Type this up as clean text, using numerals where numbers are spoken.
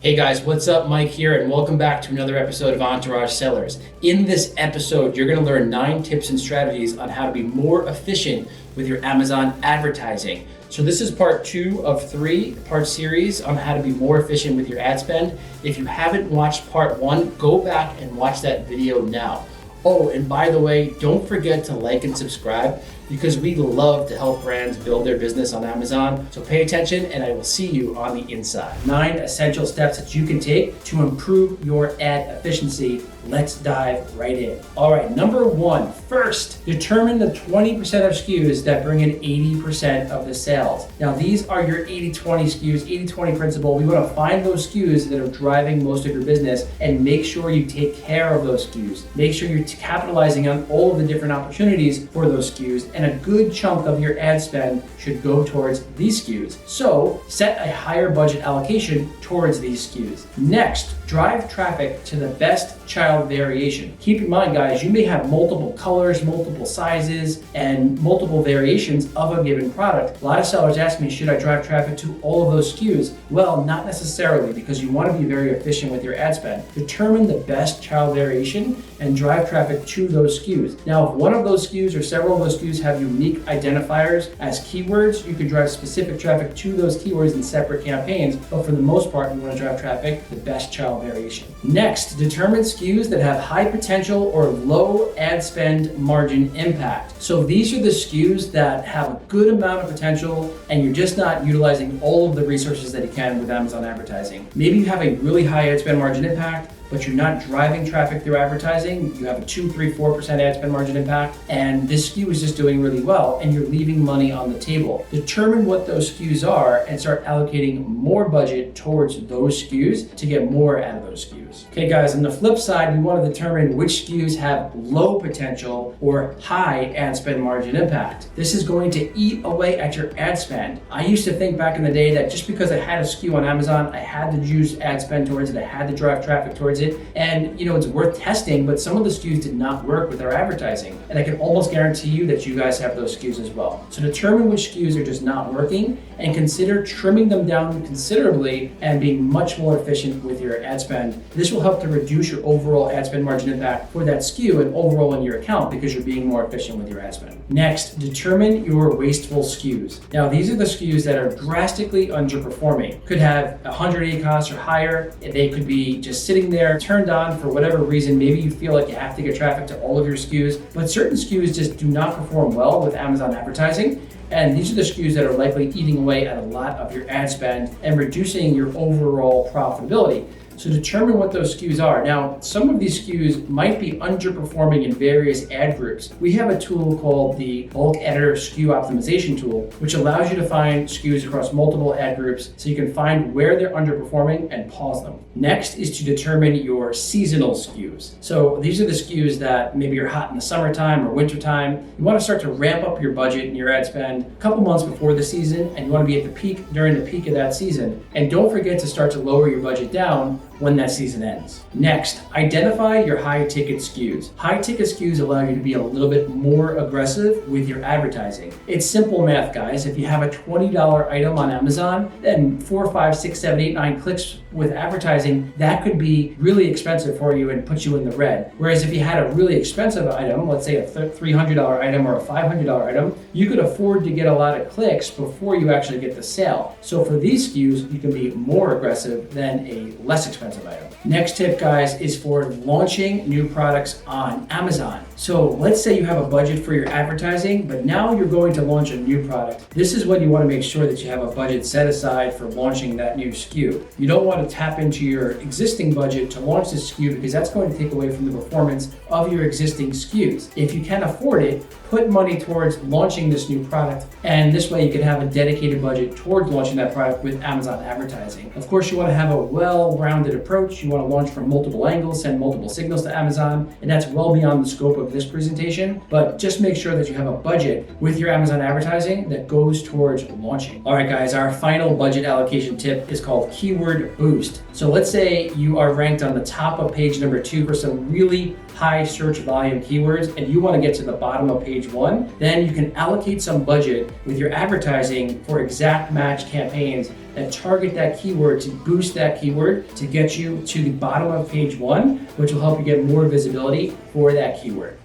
Hey guys, what's up? Mike here, and welcome back to another episode of Entourage Sellers. In this episode, you're going to learn 9 tips and strategies on how to be more efficient with your Amazon advertising. So this is part 2 of 3-part series on how to be more efficient with your ad spend. If you haven't watched part 1, go back and watch that video now. Oh, and by the way, don't forget to like and subscribe because we love to help brands build their business on Amazon. So pay attention and I will see you on the inside. 9 essential steps that you can take to improve your ad efficiency. Let's dive right in. All right, number 1, first, determine the 20% of SKUs that bring in 80% of the sales. Now, these are your 80-20 SKUs, 80-20 principle. We want to find those SKUs that are driving most of your business and make sure you take care of those SKUs. Make sure you're capitalizing on all of the different opportunities for those SKUs, and a good chunk of your ad spend should go towards these SKUs. So set a higher budget allocation towards these SKUs. Next, drive traffic to the best child variation. Keep in mind, guys, you may have multiple colors, multiple sizes, and multiple variations of a given product. A lot of sellers ask me, should I drive traffic to all of those SKUs? Well, not necessarily, because you want to be very efficient with your ad spend. Determine the best child variation and drive traffic to those SKUs. Now, if one of those SKUs or several of those SKUs have unique identifiers as keywords, you can drive specific traffic to those keywords in separate campaigns, but for the most part, you want to drive traffic to the best child variation. Next, determine SKUs that have high potential or low ad spend margin impact. So these are the SKUs that have a good amount of potential and you're just not utilizing all of the resources that you can with Amazon advertising. Maybe you have a really high ad spend margin impact, but you're not driving traffic through advertising. You have a 2, 3, 4% ad spend margin impact, and this SKU is just doing really well, and you're leaving money on the table. Determine what those SKUs are and start allocating more budget towards those SKUs to get more out of those SKUs. Okay, guys, on the flip side, we want to determine which SKUs have low potential or high ad spend margin impact. This is going to eat away at your ad spend. I used to think back in the day that just because I had a SKU on Amazon, I had to use ad spend towards it, I had to drive traffic towards it, and it's worth testing, but some of the SKUs did not work with our advertising, and I can almost guarantee you that you guys have those SKUs as well. So determine which SKUs are just not working and consider trimming them down considerably and being much more efficient with your ad spend. This will help to reduce your overall ad spend margin impact for that SKU and overall in your account because you're being more efficient with your ad spend. Next, determine your wasteful SKUs. Now, these are the SKUs that are drastically underperforming. Could have 100 ACoS or higher. They could be just sitting there, turned on for whatever reason. Maybe you feel like you have to get traffic to all of your SKUs, but certain SKUs just do not perform well with Amazon advertising. And these are the SKUs that are likely eating away at a lot of your ad spend and reducing your overall profitability. So determine what those SKUs are. Now, some of these SKUs might be underperforming in various ad groups. We have a tool called the Bulk Editor SKU Optimization tool, which allows you to find SKUs across multiple ad groups so you can find where they're underperforming and pause them. Next is to determine your seasonal SKUs. So these are the SKUs that maybe are hot in the summertime or wintertime. You want to start to ramp up your budget and your ad spend a couple months before the season, and you want to be at the peak during the peak of that season. And don't forget to start to lower your budget down when that season ends. Next, identify your high ticket SKUs. High ticket SKUs allow you to be a little bit more aggressive with your advertising. It's simple math, guys. If you have a $20 item on Amazon, then 4, 5, 6, 7, 8, 9 clicks with advertising, that could be really expensive for you and put you in the red. Whereas if you had a really expensive item, let's say a $300 item or a $500 item, you could afford to get a lot of clicks before you actually get the sale. So for these SKUs, you can be more aggressive than a less expensive item. Next tip, guys, is for launching new products on Amazon. So let's say you have a budget for your advertising, but now you're going to launch a new product. This is when you want to make sure that you have a budget set aside for launching that new SKU. You don't want to tap into your existing budget to launch this SKU because that's going to take away from the performance of your existing SKUs. If you can afford it, put money towards launching this new product, and this way you can have a dedicated budget towards launching that product with Amazon advertising. Of course, you want to have a well-rounded approach. You want to launch from multiple angles, send multiple signals to Amazon, and that's well beyond the scope of this presentation, but just make sure that you have a budget with your Amazon advertising that goes towards launching. All right, guys, our final budget allocation tip is called Keyword Boost. So let's say you are ranked on the top of page number 2 for some really high search volume keywords and you want to get to the bottom of page 1, then you can allocate some budget with your advertising for exact match campaigns that target that keyword to boost that keyword to get you to the bottom of page 1, which will help you get more visibility for that keyword.